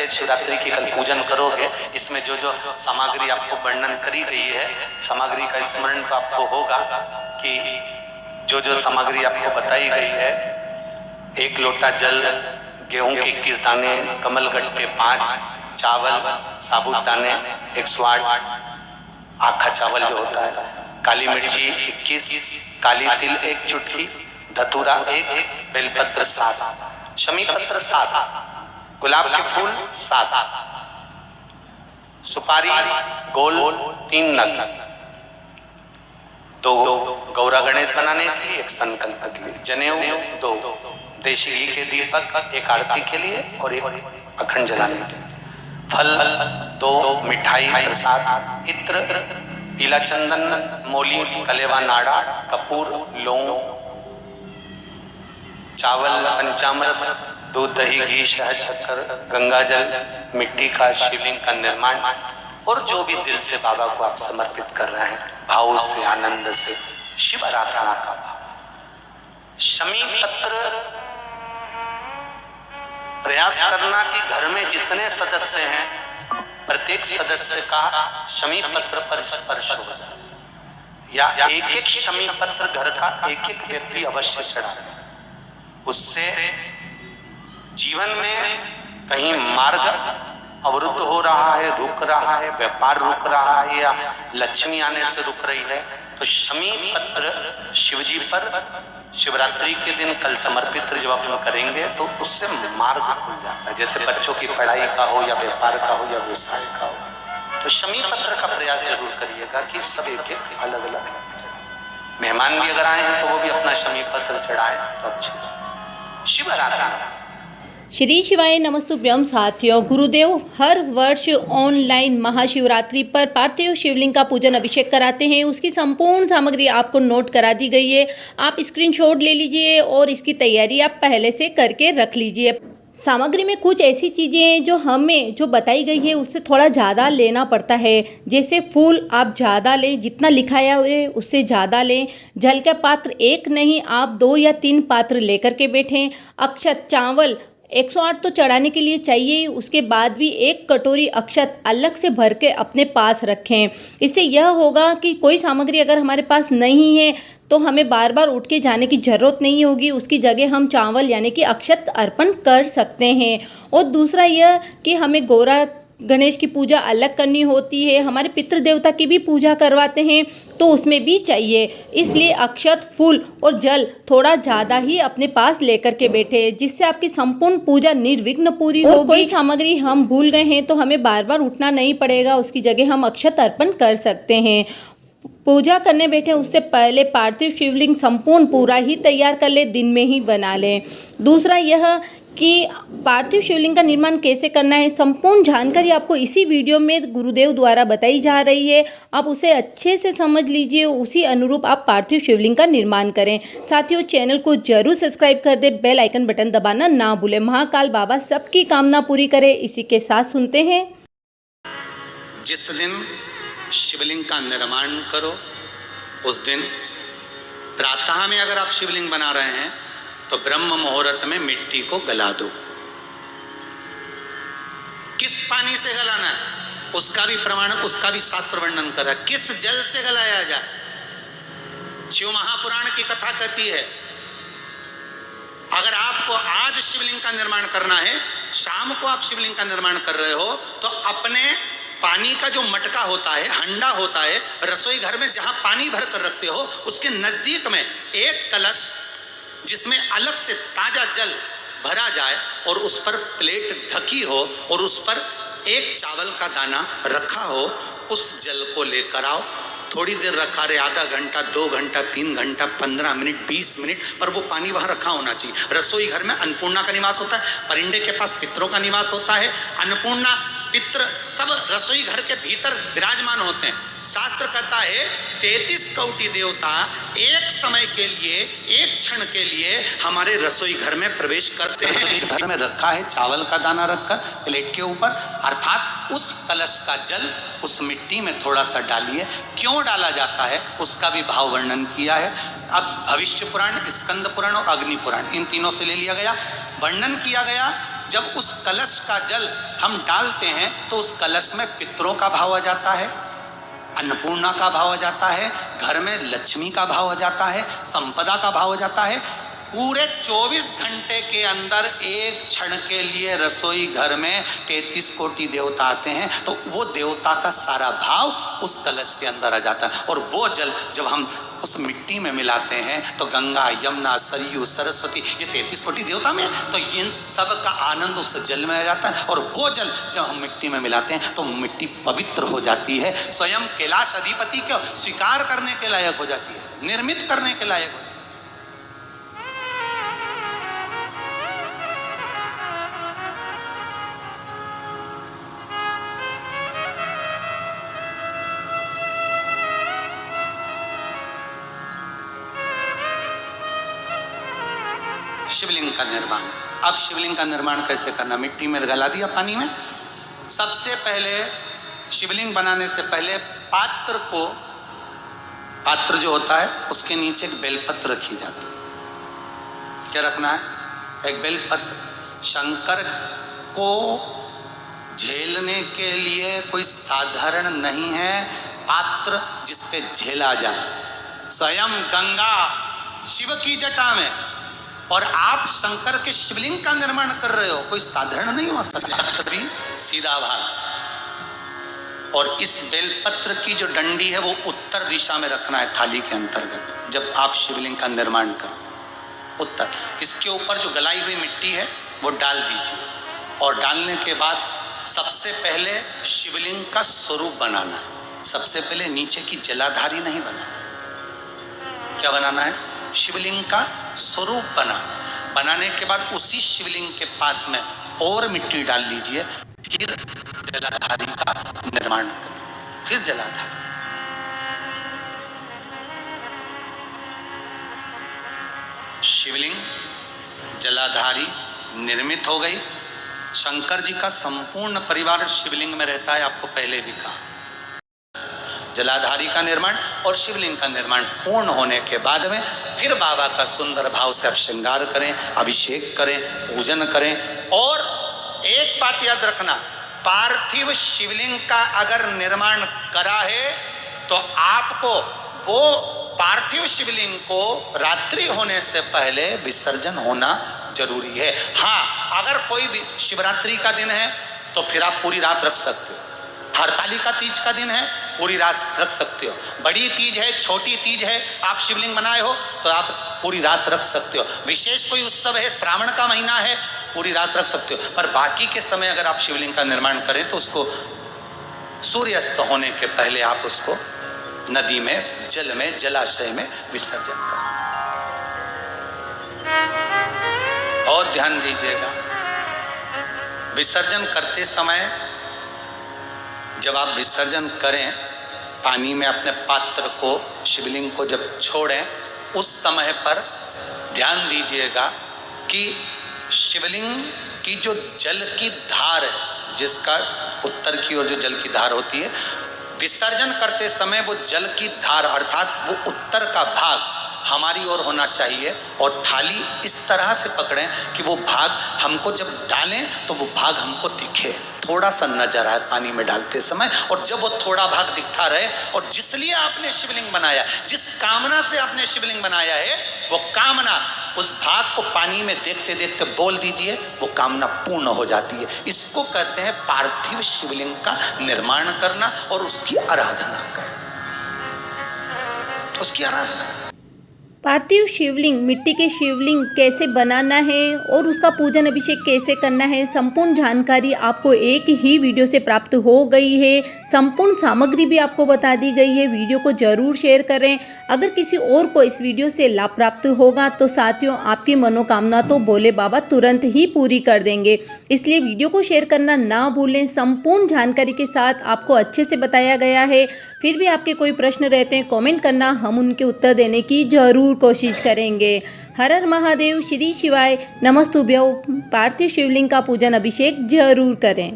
प्रत्येक शिवरात्रि की कल पूजन करोगे, इसमें जो जो सामग्री आपको वर्णन करी गई है, सामग्री का स्मरण तो आपको होगा कि जो जो सामग्री आपको बताई गई है, 1 लोटा जल, गेहूं के 21 दाने, कमलगट्टे 5, चावल साबुत दाने 108, आखा चावल जो होता है, काली मिर्ची 21, काली तिल 1 चुटकी, धतूरा 1, बेलपत्र 7, शमी पत्र 7, गुलाब के फूल 7, सुपारी गोल 3 नग, 2 गौरा गणेश बनाने के लिए, 1 संकल्प के लिए, जनेऊ 2, देशी घी के दीपक 1 आरती के लिए और 1 अखंड जलाने के लिए, फल 2, मिठाई प्रसाद, इत्र, पीला चंदन, मोली, कलेवा नाड़ा, कपूर, लौंग, चावल, पंचामृत, दूध, दही, घी, शहद, शक्कर, गंगा जल, मिट्टी का शिवलिंग का निर्माण, और जो भी दिल से बाबा को आप समर्पित कर रहे हैं, भाव से, आनंद से, शिव आराधना का भाव। शमी पत्र प्रयास करना कि घर में जितने सदस्य हैं, प्रत्येक सदस्य का शमी पत्र पर स्पर्श हो जाए, या एक शमी पत्र घर का एक व्यक्ति अवश्य चढ़ाए। उससे जीवन में कहीं मार्ग अवरुद्ध हो रहा है, रुक रहा है, व्यापार रुक रहा है, या लक्ष्मी आने से रुक रही है, तो शमी पत्र शिवजी पर शिवरात्रि के दिन कल समर्पित जब आप करेंगे तो उससे मार्ग खुल जाता है। जैसे बच्चों की पढ़ाई का हो, या व्यापार का हो, या व्यवसाय का हो, तो शमी पत्र का प्रयास जरूर करिएगा कि सब एक एक अलग अलग। मेहमान भी अगर आए हैं तो वो भी अपना शमी पत्र चढ़ाए तो अच्छे। शिव आराधना। श्री शिवाय नमस्तुभ्यम साथियों, गुरुदेव हर वर्ष ऑनलाइन महाशिवरात्रि पर पार्थिव शिवलिंग का पूजन अभिषेक कराते हैं। उसकी संपूर्ण सामग्री आपको नोट करा दी गई है। आप स्क्रीनशॉट ले लीजिए और इसकी तैयारी आप पहले से करके रख लीजिए। सामग्री में कुछ ऐसी चीज़ें हैं जो हमें जो बताई गई है उससे थोड़ा ज़्यादा लेना पड़ता है। जैसे फूल आप ज़्यादा लें, जितना लिखाया हुआ है उससे ज़्यादा लें। जल का पात्र 1 नहीं, आप 2 या 3 पात्र लेकर के बैठें। अक्षत, चावल 108 तो चढ़ाने के लिए चाहिए, उसके बाद भी 1 कटोरी अक्षत अलग से भर के अपने पास रखें। इससे यह होगा कि कोई सामग्री अगर हमारे पास नहीं है तो हमें बार बार उठ के जाने की ज़रूरत नहीं होगी, उसकी जगह हम चावल यानी कि अक्षत अर्पण कर सकते हैं। और दूसरा यह कि हमें गौरा गणेश की पूजा अलग करनी होती है, हमारे पितृ देवता की भी पूजा करवाते हैं तो उसमें भी चाहिए। इसलिए अक्षत, फूल और जल थोड़ा ज़्यादा ही अपने पास लेकर के बैठे, जिससे आपकी संपूर्ण पूजा निर्विघ्न पूरी होगी। कोई सामग्री हम भूल गए हैं तो हमें बार बार उठना नहीं पड़ेगा, उसकी जगह हम अक्षत अर्पण कर सकते हैं। पूजा करने बैठे उससे पहले पार्थिव शिवलिंग संपूर्ण पूरा ही तैयार कर ले, दिन में ही बना लें। दूसरा यह कि पार्थिव शिवलिंग का निर्माण कैसे करना है, संपूर्ण जानकारी आपको इसी वीडियो में गुरुदेव द्वारा बताई जा रही है। आप उसे अच्छे से समझ लीजिए, उसी अनुरूप आप पार्थिव शिवलिंग का निर्माण करें। साथियों, चैनल को जरूर सब्सक्राइब कर दे, बेल आइकन बटन दबाना ना भूलें। महाकाल बाबा सबकी कामना पूरी करे। इसी के साथ सुनते हैं। जिस दिन शिवलिंग का निर्माण करो उस दिन प्रातः में अगर आप शिवलिंग बना रहे हैं तो ब्रह्म मुहूर्त में मिट्टी को गला दो। किस पानी से गलाना है उसका भी प्रमाण, उसका भी शास्त्र वर्णन कर रहा है। किस जल से गलाया जाए, शिव महापुराण की कथा कहती है अगर आपको आज शिवलिंग का निर्माण करना है, शाम को आप शिवलिंग का निर्माण कर रहे हो, तो अपने पानी का जो मटका होता है, हंडा होता है, रसोई घर में जहां पानी भर कर रखते हो उसके नजदीक में 1 कलश जिसमें अलग से ताजा जल भरा जाए और उस पर प्लेट ढकी हो और उस पर 1 चावल का दाना रखा हो, उस जल को लेकर आओ। थोड़ी देर रखा रहे, आधा घंटा, 2 घंटा, 3 घंटा, 15 मिनट, 20 मिनट, पर वो पानी वहां रखा होना चाहिए। रसोई घर में अन्नपूर्णा का निवास होता है, परिंदे के पास पितरों का निवास होता है। अन्नपूर्णा, पितृ सब रसोई घर के भीतर विराजमान होते हैं। शास्त्र कहता है 33 कोटि देवता एक समय के लिए, एक क्षण के लिए हमारे रसोई घर में प्रवेश करते हैं। रसोई घर में रखा है चावल का दाना रखकर प्लेट के ऊपर, अर्थात उस कलश का जल उस मिट्टी में थोड़ा सा डालिए। क्यों डाला जाता है उसका भी भाव वर्णन किया है। अब भविष्य पुराण, स्कंद पुराण और अग्नि पुराण, इन तीनों से ले लिया गया। वर्णन किया गया जब उस कलश का जल हम डालते हैं तो उस कलश में पितरों का भाव आ जाता है, अन्नपूर्णा का भाव आ जाता है, घर में लक्ष्मी का भाव आ जाता है, संपदा का भाव आ जाता है। पूरे 24 घंटे के अंदर एक क्षण के लिए रसोई घर में 33 कोटि देवता आते हैं, तो वो देवता का सारा भाव उस कलश के अंदर आ जाता है। और वो जल जब हम उस मिट्टी में मिलाते हैं तो गंगा, यमुना, सरयू, सरस्वती, ये 33 कोटि देवता में, तो इन सब का आनंद उस जल में आ जाता है। और वो जल जब हम मिट्टी में मिलाते हैं तो मिट्टी पवित्र हो जाती है, स्वयं कैलाश अधिपति को स्वीकार करने के लायक हो जाती है, निर्मित करने के लायक हो जाती है। शिवलिंग का निर्माण। अब शिवलिंग का निर्माण कैसे करना? मिट्टी में गला दिया पानी में। सबसे पहले शिवलिंग बनाने से पहले पात्र जो होता है उसके नीचे एक बेलपत्र रखी जाती है। क्या रखना है? एक बेलपत्र। शंकर को झेलने के लिए कोई साधारण नहीं है पात्र जिस पे झेला जाए। स्वयं गंगा शिव की जटा में, और आप शंकर के शिवलिंग का निर्माण कर रहे हो, कोई साधारण नहीं हो सकता। तभी सीधा भाग। और इस बेलपत्र की जो डंडी है वो उत्तर दिशा में रखना है थाली के अंतर्गत जब आप शिवलिंग का निर्माण करो। उत्तर। इसके ऊपर जो गलाई हुई मिट्टी है वो डाल दीजिए, और डालने के बाद सबसे पहले शिवलिंग का स्वरूप बनाना है। सबसे पहले नीचे की जलाधारी नहीं बनाना। क्या बनाना है? शिवलिंग का स्वरूप बनाने के बाद उसी शिवलिंग के पास में और मिट्टी डाल लीजिए, फिर जलाधारी का निर्माण करिए। फिर जलाधारी। शिवलिंग जलाधारी निर्मित हो गई। शंकर जी का संपूर्ण परिवार शिवलिंग में रहता है, आपको पहले भी कहा। जलाधारी का निर्माण और शिवलिंग का निर्माण पूर्ण होने के बाद में फिर बाबा का सुंदर भाव से आप श्रृंगार करें, अभिषेक करें, पूजन करें। और एक बात याद रखना, पार्थिव शिवलिंग का अगर निर्माण करा है तो आपको वो पार्थिव शिवलिंग को रात्रि होने से पहले विसर्जन होना जरूरी है। हाँ, अगर कोई भी शिवरात्रि का दिन है तो फिर आप पूरी रात रख सकते हो। हरतालिका तीज का दिन है, पूरी रात रख सकते हो। बड़ी तीज है, छोटी तीज है, आप शिवलिंग बनाए हो तो आप पूरी रात रख सकते हो। विशेष कोई उत्सव है, श्रावण का महीना है, पूरी रात रख सकते हो। पर बाकी के समय अगर आप शिवलिंग का निर्माण करें तो उसको सूर्यास्त होने के पहले आप उसको नदी में, जल में, जलाशय में विसर्जन करें। और ध्यान दीजिएगा, विसर्जन करते समय जब आप विसर्जन करें पानी में अपने पात्र को, शिवलिंग को जब छोड़ें, उस समय पर ध्यान दीजिएगा कि शिवलिंग की जो जल की धार है, जिसका उत्तर की ओर जो जल की धार होती है, विसर्जन करते समय वो जल की धार अर्थात वो उत्तर का भाग हमारी ओर होना चाहिए। और थाली इस तरह से पकड़ें कि वो भाग हमको जब डालें तो वो भाग हमको दिखे, थोड़ा सा नजर आए पानी में डालते समय। और जब वो थोड़ा भाग दिखता रहे, और जिसलिए आपने शिवलिंग बनाया, जिस कामना से आपने शिवलिंग बनाया है, वो कामना उस भाग को पानी में देखते देखते बोल दीजिए, वो कामना पूर्ण हो जाती है। इसको कहते हैं पार्थिव शिवलिंग का निर्माण करना और उसकी आराधना करना, उसकी आराधना। पार्थिव शिवलिंग, मिट्टी के शिवलिंग कैसे बनाना है और उसका पूजन अभिषेक कैसे करना है, संपूर्ण जानकारी आपको एक ही वीडियो से प्राप्त हो गई है। संपूर्ण सामग्री भी आपको बता दी गई है। वीडियो को जरूर शेयर करें। अगर किसी और को इस वीडियो से लाभ प्राप्त होगा तो साथियों, आपकी मनोकामना तो भोले बाबा तुरंत ही पूरी कर देंगे। इसलिए वीडियो को शेयर करना ना भूलें। संपूर्ण जानकारी के साथ आपको अच्छे से बताया गया है। फिर भी आपके कोई प्रश्न रहते हैं, कमेंट करना, हम उनके उत्तर देने की जरूर कोशिश करेंगे। हर हर महादेव, श्री शिवाय नमस्तुभ्यं। पार्थिव शिवलिंग का पूजन अभिषेक जरूर करें।